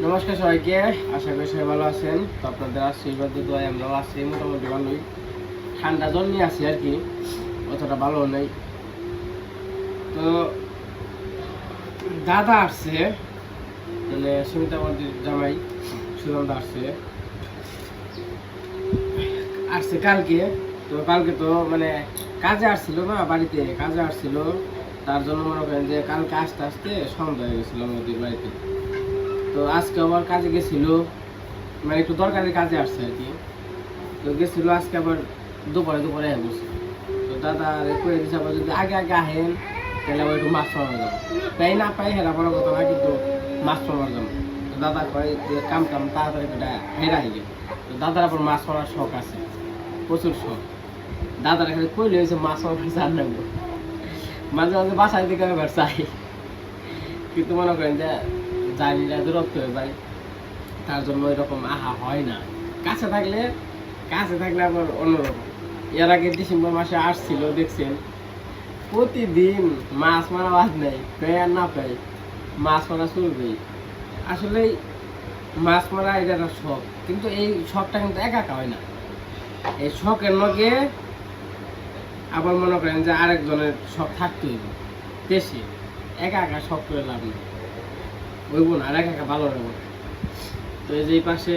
নমস্কার সবাইকে, আশা করি সবাই ভালো আছেন। তো আপনাদের আশীর্বাদ দোয়ায় আমরাও আছি মোটামুটি ভালোই। ঠান্ডা জল নিয়ে আছি আর কি, অতটা ভালো নেই। তো দাদা আসছে, মানে সুমিতা মন্দির জামাই সুগন্ধা আসছে কালকে। তো কালকে তো মানে কাজে আসছিল না, বাড়িতে কাজে আসছিল, তার জন্য মনে করেন যে কালকে আসতে আসতে সন্ধ্যা হয়ে গেছিল আমাদের বাড়িতে। তো আজকে আবার কাজে গেছিল, মানে একটু দরকারি কাজে আসছে আর কি। তো গেছিল আজকে আবার দুপুরে বসে। তো দাদা কয়ে দিচ্ছে আবার যদি আগে আগে আহেন তাহলে আবার একটু মাছ মারা যাবো, পাই না পাই হেরা বড় কথা না, কিন্তু মাছ মারা যাবো। তো দাদা কয় যে কাম তাড়াতাড়ি হেরা হয়ে গেল। তো দাদার আবার মাছ মারার শখ আছে, প্রচুর শখ। দাদার খালি কইলে হয়েছে মাছ মারা চার নেবো, মাঝে মাঝে বাসায় দিকে এবার চাই, কিন্তু মনে করেন যে জার্নিটা দূরত্ব হয়ে যায়, তার জন্য এরকম আহা হয় না। কাছে থাকলে আবার অন্যরকম। এর আগে ডিসেম্বর মাসে আসছিল, দেখছেন প্রতিদিন মাছ মারা বাদ নেই, পেয়ে আর না পাই মাছ মারা চলবেই। আসলে মাছ মারা এটা একটা শখ, কিন্তু এই শখটা কিন্তু একা একা হয় না। এই শখের লগে আবার মনে করেন যে আরেকজনের শখ থাকতে হইব, বেশি একা একা শখ করে লাভ নেই, বলবো না আর একা একা ভালো লাগবে। তো এই যে এই পাশে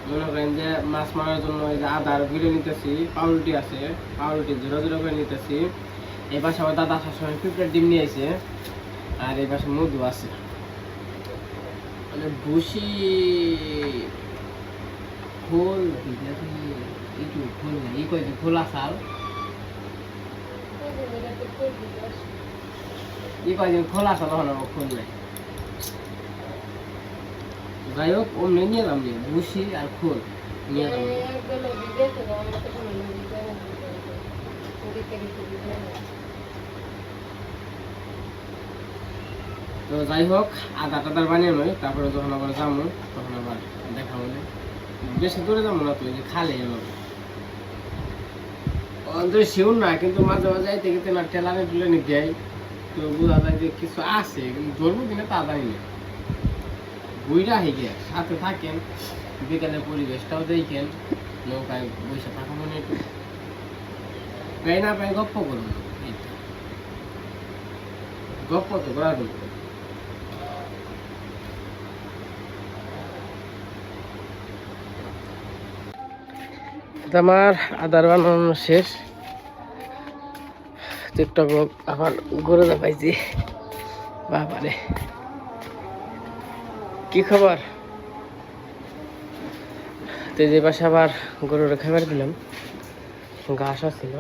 মনে করেন যে মাছ মারার জন্য এই যে আদার ভিড়ে নিতেছি, পাউরুটি আছে, পাউরুটি ঝোড়ো ঝোড়ো করে নিতেছি। এই পাশে আমার দাদা আসার সময় পিঁপড়ের ডিম নিয়ে এসে, আর এই পাশে মধু আছে, মানে ভুসি খোল একটু খোল ই কয়েছে খোলা চাল ই কয়েছে খোলা চাল হলো খোল নাই। যাই হোক অমনি নিয়ে এলাম, ভুসি আর খোল নিয়ে এলাম। তো যাই হোক আদা টাদার বানিয়ে নয়, তারপরে যখন আবার যাবো তখন আবার দেখা হলে। বেশি দূরে যাবো না, তো এই যে খালে এভাবে অন্তরে শিউর না, কিন্তু মাঝে মাঝে যাইতে গেতে না টেলারে টুলে নিতে যাই। তো বোঝা যায় যে কিছু আছে, কিন্তু ধরবো কিনা তা জানি না। বইরা হেগে সাথে থাকেন, বিকালের পরিবেশটাও দেখেন, নৌকায় বসে থাকা মনে একটু পাই না পাই গপ্প করবো, গপ্প তো করার করবো। আমার আদার বানানো শেষ। টিকটক আবার গরু পাইছি, বাবারে কি খবর। তো যে পাশে আবার গরুর খাবার দিলাম, ঘাস আসছিল,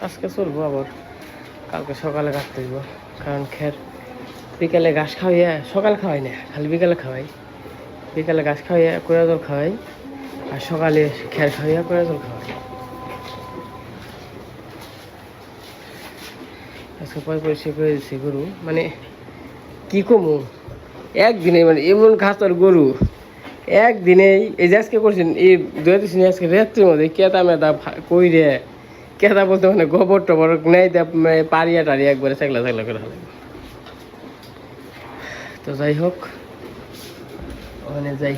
আজকে চলবো, আবার কালকে সকালে কাটতে দিব। কারণ খের বিকালে ঘাস খাওয়াইয়া সকাল খাওয়াই না, খালি বিকালে খাওয়াই। বিকালে ঘাস খাওয়াইয়া কোয়া জল খাওয়াই, আর সকালে খের খাওয়াইয়া কোয়া জল খাওয়াই। আজকে পরিষ্কার করে দিচ্ছি গরু, মানে কি কমু একদিনে, মানে এমন খাতর গরু একদিনেই। এই যে আজকে করছেন এই দুই আজকে রাত্রির মধ্যে কেতা মেতা কই রে, কেতা বলতে মানে গোবর টবর নেই, পারিয়া টারিয়া একবারে চেকলা চেকলা করে হলে। তো যাই হোক ওখানে যাই,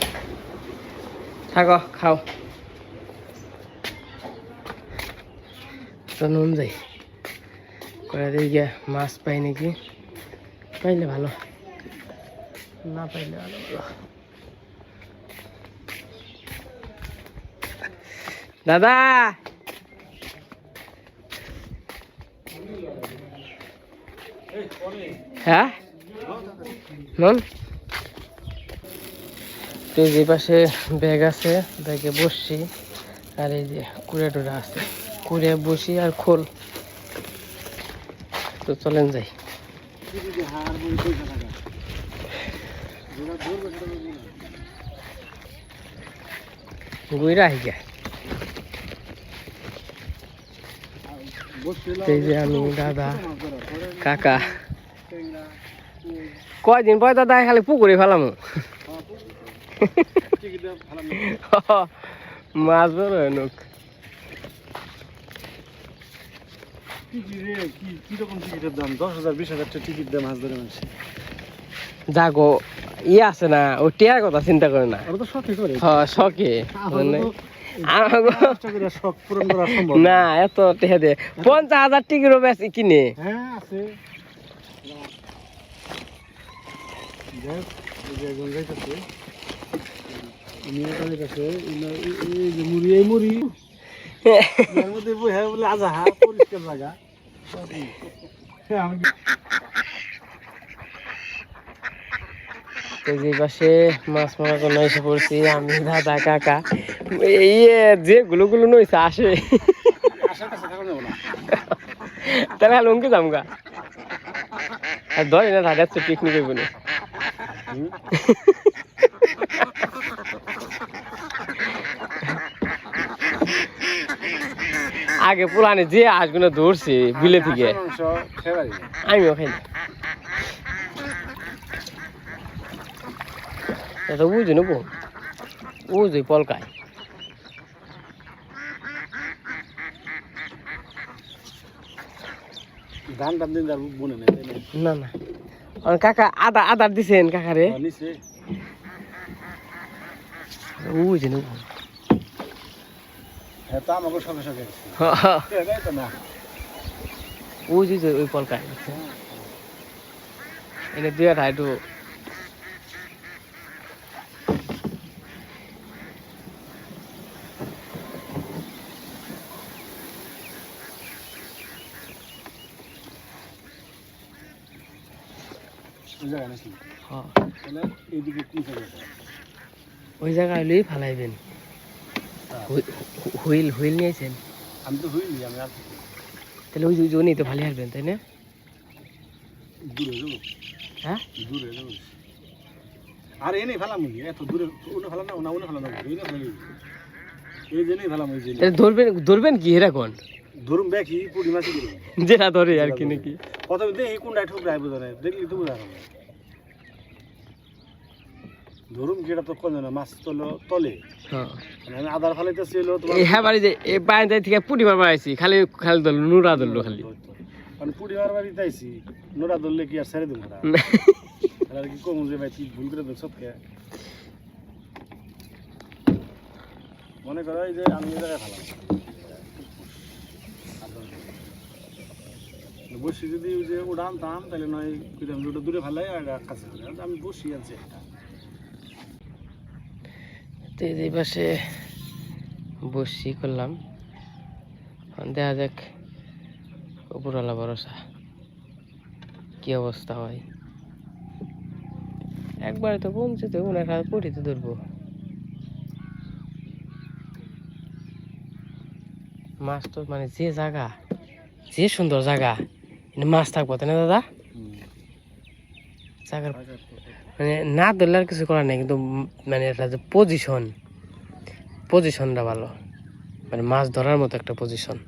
থাকো খাও, তো নুন যাই করে দিয়ে গিয়া মাছ পাই নাকি, পাইলে ভালো, না পাইলে ভালো ভালো। দাদা হ্যাঁ নুন, তো যে পাশে ব্যাগ আছে, ব্যাগে বসছি, আর এই যে কুড়ে টুড়ে আছে, কুড়ে বসি আর খোল। তো চলেন যাই। গুইরা আহি গিয়া, এই যে আমি দাদা কাকা, কয়দিন পর দাদা খালি পুকুরে ফেলাম মাছ বড় নোক। কিরকম টিকিটের দাম? 10,000 20,000 টিকিট দেয় মাছ ধরে মানুষ। যাগো আছে না ও টিয়ার কথা চিন্তা করে না শখে না এত টেহা দে 50,000 টিকিরও বেশি কিনে যে পাশে মাছ মারা জন্য এসে পড়ছি আমি দাদা কাকা যে গুলো নইছে আসে তাহলে লঙ্কি যাম গা আর ধরে না দাদা পিকনিক হইব না আগে পুরানে যে হাঁসগুলো ধরছে বিলে থেকে আমিও খাই না এটা বুঝি নেবো বুঝি পলকায় না না কাকা আদার দিছেন কাকারে বুঝি নেবো বুঝি যে ওই পলকায় এনে দুই আঠা একটু ওই জায়গায় হইলেই ফালাইবেন হুইল নিয়েছেন আমি তো হুইল আমি তাহলে ওই জন্যই তো ভালো আসবেন তাই না দূরে যাবো হ্যাঁ দূরে যাবো আর এনেই ফেলাম এত দূরে উনি ফেলাম না উনি ফেলাম না এই জন্যই ফেলাম ওই জন্য ধরবেন কি এরকম ধরুন দেখি পুরি মাছি ধরুন যেটা ধরে আর কি নাকি প্রথমে দেখি কোনটায় ঠুকরায় বোঝা নেই দেখলি তো বোঝা যাবে ধরুন যেটা তো কোন না মাছ তলে আমি আদার ফালাইতেছি হ্যাঁ বাড়ি যে বাইরে থেকে পুটি মারবার আইছি খালি ধরলো নুরা ধরলো খালি মানে পুটি মারবার দিতেছি নুরা ধরলে কি আর ছেড়ে দেবো আর কি কম যে ভাই তুই ভুল করে দেখ সবকে মনে করো যে আমি এই জায়গায় ফেলাম বসি যদি যে ওটা আনতাম তাহলে নয় ওটা দূরে ফেলাই আর কাছে আমি বসি আনছি একটা তো এই পাশে বসি করলাম দেখা যাক উপরওয়ালা ভরসা কি অবস্থা হয় একবারে তো পৌঁছে তো ওনার হাতে পটিতে ধরবো মাছ তো মানে যে জায়গা যে সুন্দর জায়গা মাছ থাকবো তাই না দাদা জায়গার মানে না ধরলে আর কিছু করার নেই কিন্তু মানে এটা যে পজিশনটা ভালো মানে মাছ ধরার মতো একটা পজিশন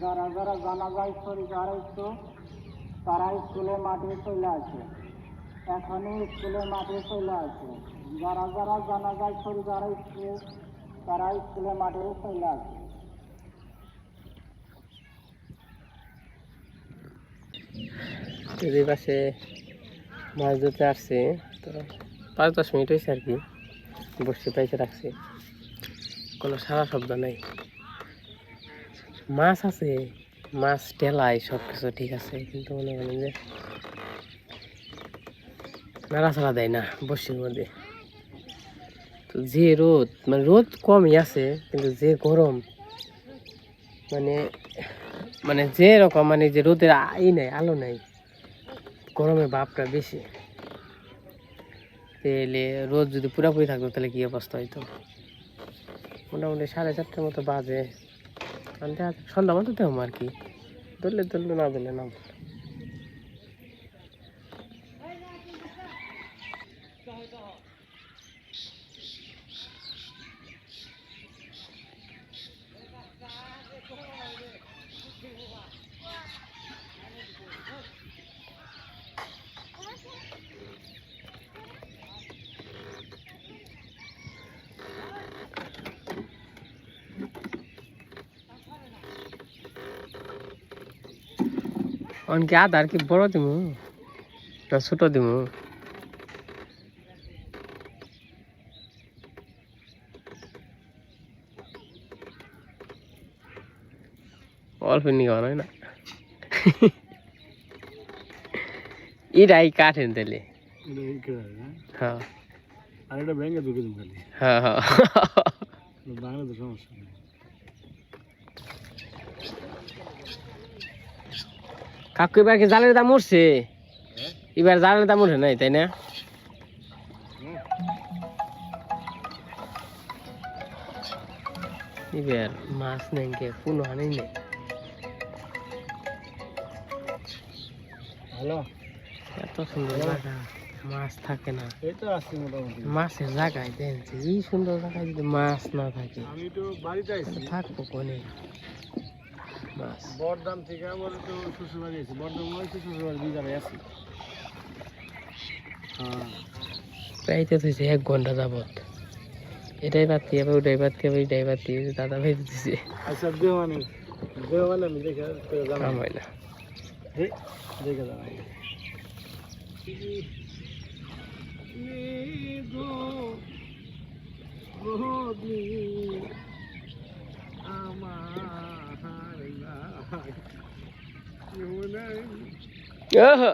যারা যারা জানা যায় যারা একটু তারা স্কুলে মাঠে চলে আসে এখনই স্কুলে মাঠে চলে আসে যারা যারা জানা যায় যারা স্কুলে তারা স্কুলে মাঠে চলে আসে এই পাশে মাছ ধরতে আসছে তো 5-10 মিনিট হয়েছে আর কি বসে পাইছে রাখছি কোনো সারা শব্দ নাই মাছ আছে মাছ টেলাই সব কিছু ঠিক আছে কিন্তু মনে করেন যে নাড়াচাড়া দেয় না বসির মধ্যে তো যে রোদ মানে রোদ কমই আছে কিন্তু যে গরম মানে যে রকম মানে যে রোদের নেই আলো নেই গরমের ভাবটা বেশি তাহলে রোদ যদি পুরোপুরি থাকতো তাহলে কি অবস্থা হইতো মোটামুটি 4:30টার মতো বাজে সন্ধ্যা মতো দেবো আর কি ধরলে না ধরলে না অনকে আদার কি বড় দিমু না ছোট দিমু অল্প নি হয় না ইরাই কাঠেন তাহলে হ্যাঁ আর এটা ব্যাংকে ঢুকে দিন খালি হ্যাঁ হ্যাঁ বাংলা তো সমস্যা নেই কাকু এবার কি জালের দাম উঠছে এবার জালের দাম উঠে নাই তাই না এবার মাছ নেই কে কোনো হানি নেই হ্যালো এত সুন্দর জায়গা মাছ থাকে না এই তো আসছি মোটামুটি মাছের জায়গায় দেন এই সুন্দর জায়গায় যদি মাছ না থাকে আমি তো বাড়িতে আসছি থাকবো কোনে মাছ বড়দাম থেকে আমার তো শ্বশুর বাড়ি আছি বড়দাম হয়েছে শ্বশুর বাড়ি বিজারে আছি হ্যাঁ প্রাইতে থইছে 1 ঘন্টা যাবত এটাই বাতি হবে ওটাই বাতি হবে এটাই বাতি দাদা ভাই দিছে আচ্ছা দেহ মানে আমি দেখে জানাই কাম হয় না দেখে জানাই ওহো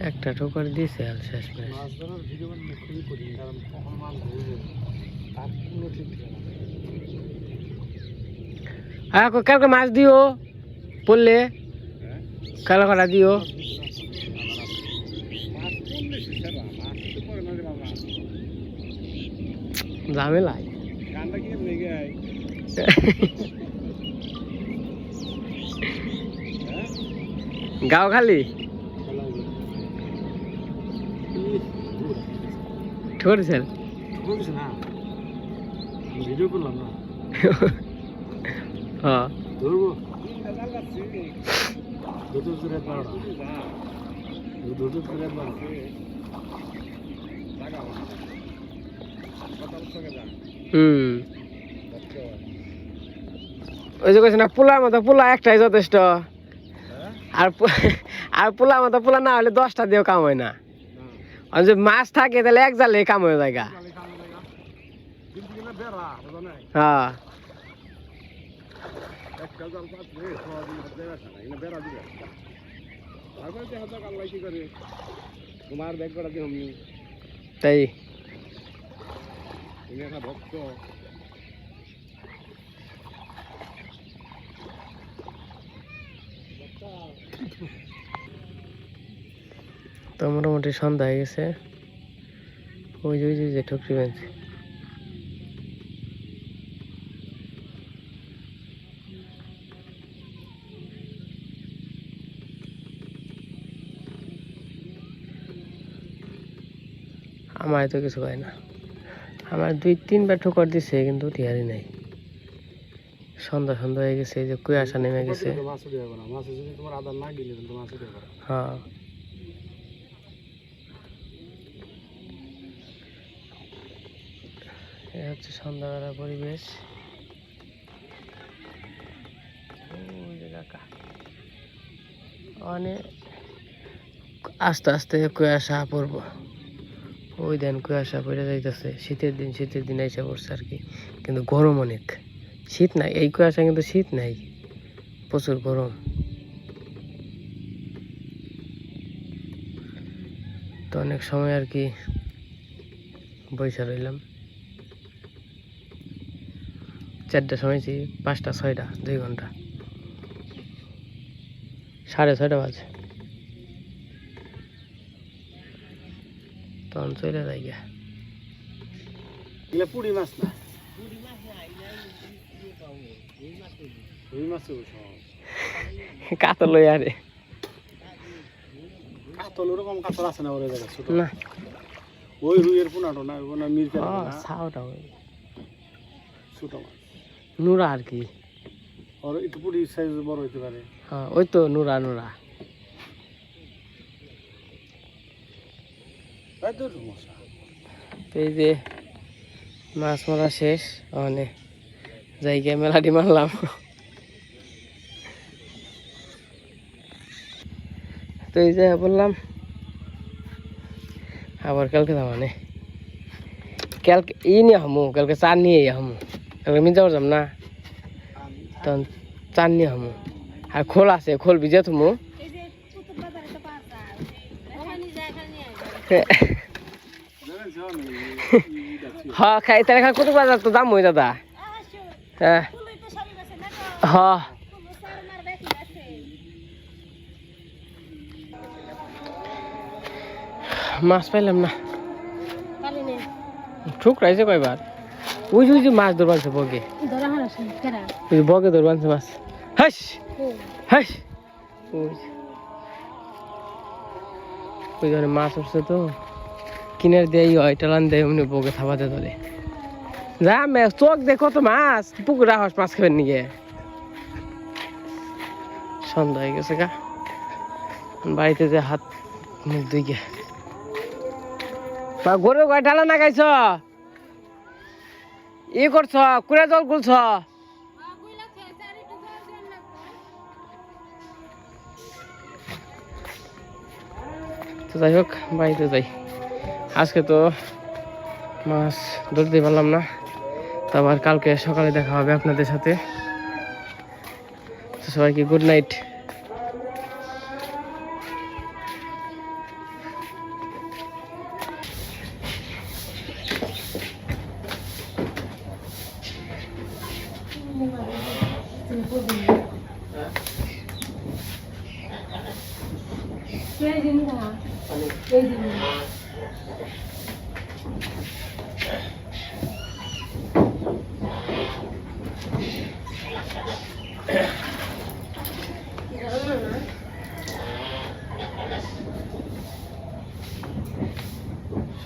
একটা ঠোকর দিছে আর শেষ মেশ মাছ ধরার ভিডিও বানানো খুবই কঠিন কারণ কখন মাছ ধরবো তার কোনো ঠিক ঠিকানা নেই। আর কালকে মাছ দিও পড়লে কালো কাটা দিও মাছ পড়লে সেরা মাছ তো পরে না রে বাবা ঝামেলা গানটা কি লেগে আয় গাও খালি ঠোরছেন বলছি না ভিডিও করলাম না হ্যাঁ ধরবো দুটো জোরে বাড়া দুটো জোরে বাড়া ওই যে কইছে না পোলার মতো পোলা একটাই যথেষ্ট আর আর পোলার মতো পোলা না হলে 10টা দিয়েও কাম হয় না আর যদি মাছ থাকে তাহলে এক জালে কাম হয়ে যায় গা। হ্যাঁ তোমার ব্যাগ করা দিয়ে অমনি তাই তুমি একটা ভক্ত তো মোটামুটি সন্ধ্যা হয়ে গেছে ওই যে ঠুকরি বেঞ্চ আমার তো কিছু হয় না আমার 2-3 বার ঠোকর দিছে কিন্তু টিয়ারি নাই সন্ধ্যা হয়ে গেছে এই যে কুয়াশা নেমে গেছে হ্যাঁ এই হচ্ছে সন্ধ্যাবেলার পরিবেশ ওই যে কাকা অনেক আস্তে আস্তে কুয়াশা পড়বো ওই দেন কুয়াশা পড়ে যাইতেছে শীতের দিন এসে পড়ছে আর কি কিন্তু গরম অনেক শীত নাই এই কুয়াশা কিন্তু শীত নাই প্রচুর গরম তো অনেক সময় আর কি বৈশা রইলাম 4টার সময় 5টা 6টা 2 ঘন্টা 6:30 বাজে তখন চলে যাই গিয়া পুরি মাছ না কাতল লই আরে কাতল ওরকম কাতল আছে না ওরে জায়গা ছোট না ওই রুইয়ের পোনাটো না ওনা মিরকা ছাওটা ছোট মাছ নুরা আর কি আর একটু পুরি সাইজ বড় হইতে পারে। হ্যাঁ ওই তো নুরা নুরা। তাই তো মশা। তো এই যে মাছ মারা শেষ, মানে জায়গায় মেলাটি মারলাম। তো এই যে বললাম আবার কালকে মানে কালকে নিয়ে হামু, কালকে চার নিয়ে হামু, কালকে মিন যাওয়ার যাম না তখন চার নিয়ে হামু। আর খোল আছে, খোল ভিজে থুমু। হ্যাঁ খাই তাহলে খাই কত বাজার তো দাম হয়ে দাদা। হ্যাঁ হ্যাঁ মাছ পাইলাম না, ঠুকরাইছে কয়বার। ওই যে মাছ ধরবানছে বগে, ওই বগে ধরবানছে মাছ। হাস হাস ওই ধরে মাছ উঠছে তো কিনার দিয়ে হয় টালান দেয়, অমনি বগে থাবাতে ধরে। যা চোখ দেখো তো মাছ পুকুরে হাস মাছ খাবেন নিয়ে। সন্ধ্যা হয়ে গেছে গা, বাড়িতে যে হাত মুখ ধুই গে। গরু গায়ে ডালা না গাইছ, ই করছ কুড়া জল গুলছ। তো যাই হোক বাড়িতে যাই, আজকে তো মাছ ধরতে পারলাম না, তো আবার কালকে সকালে দেখা হবে আপনাদের সাথে। তো সবাইকে গুড নাইট।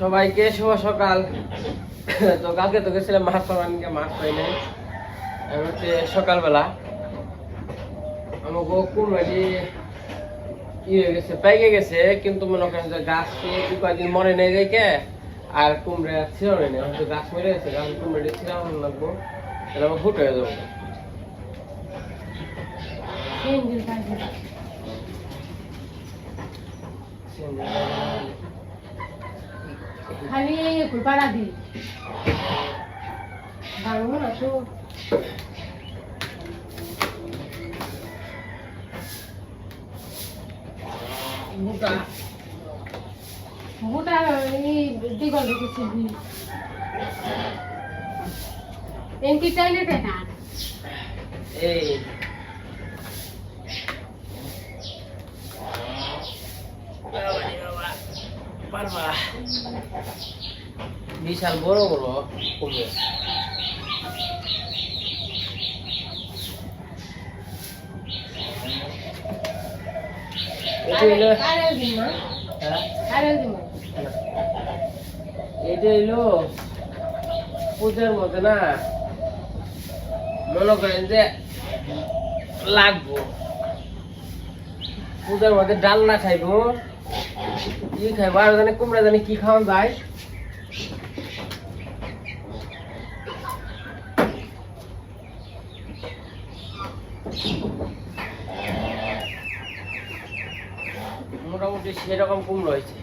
সবাইকে শুভ সকাল। তো কালকে তো গেছিলাম মাছ পাওয়ার, মাছ পাই নাই। আর হচ্ছে সকালবেলা আমাকে কুমড়াটি হয়ে গেছে, পাইকে গেছে, কিন্তু মনে করেন যে গাছ কয়েকদিন মরে নেই দেখে আর কুমড়া ছিঁড়ে নেই, হয়তো গাছ মরে গেছে, কারণ কুমড়াটি ছিঁড়ানো লাগবো, তাহলে আমার ফুট হয়ে যাবো। খালি কুলপাড়া দি ভাঙবো না তো। বুটা বুটা এই দিগল রেখেছি এনকি চাইলে দেখা এই পারবা, বিশাল বড় বড় কুমড়ো। এটা হইলো পূজার মধ্যে না, মনে করেন যে লাগবো পূজার মধ্যে ডাল না খাইবো, ই খাইবো, আর জানে কুমড়া জানে কি খাওয়া যায়। মোটামুটি সেরকম কুমড়ো হয়েছে।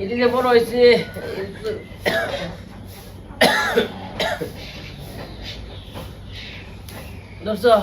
এটি যে বড় হয়েছে ধরছো,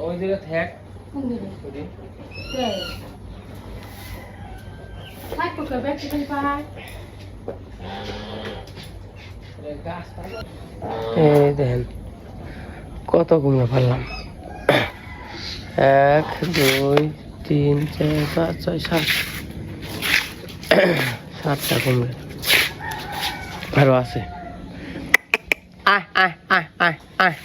ওই দিকে থাক কোন দিকে ওদি থাক তো কবে চিকেন পাহাড় গাছ এই দেখেন কত কুমড়া ফেললাম 1 2 3 4 5 6 7 7টা কুমড়া আরো আছে আয় আয় আয় আয় আয়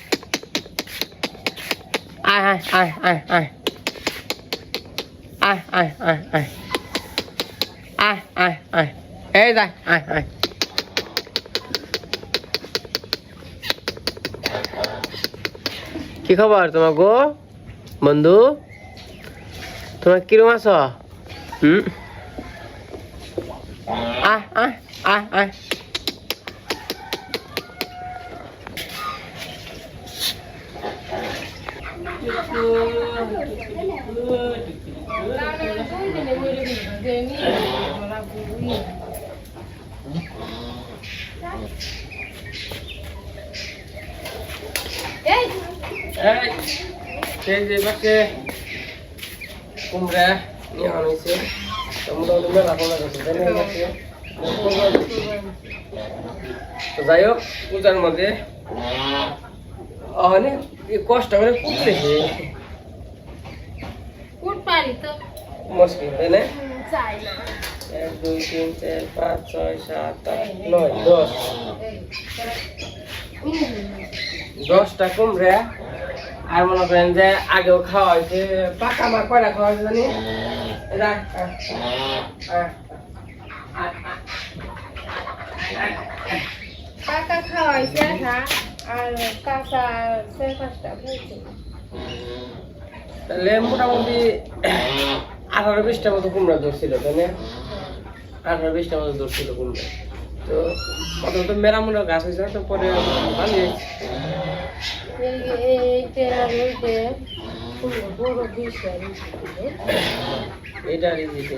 আয় আয় আয় আয় আয় আয় আয় আয় আয় আয় আয় এই যা আয় আয় কি খবর তোমার গো বন্ধু তোমার কিরম আছো আয় আয় আয় আয় এই যে পাশে কুমড়া নিয়ে আনাইছে মোটামুটি মেলা কমে গেছে তো যাই হোক পূজার মধ্যে অনেক কষ্ট করে কুটতেছে কুট পারি তো মুশকিল তাই না চাই না 1 2 3 4 5 6 7 8 9 10 10টা কুমড়া আর মনে করেন যে আগেও খাওয়া হয়েছে পাকা মাছ কয়টা খাওয়া হয়েছে জানি কাকা খাওয়াইছে আর কাঁচা 4-5টা হয়েছে তাহলে মোটামুটি 18-20টার মতো কুমড়া ধরছিল তাই না 18-20টার মতো ধরছিল কুমড়া তো প্রথমত মেরামুলা গাছ হয়েছে তো পরে ভালো এটা দিতে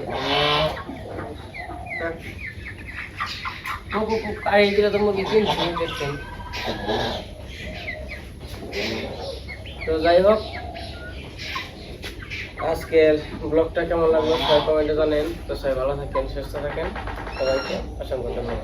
আর এইগুলো তো মুরগি কিনছি দেখছেন তো যাই হোক আজকের ব্লগটা কেমন লাগলো সবাই কমেন্টে জানেন তো সবাই ভালো থাকেন সুস্থ থাকেন সবাইকে অসংখ্য ধন্যবাদ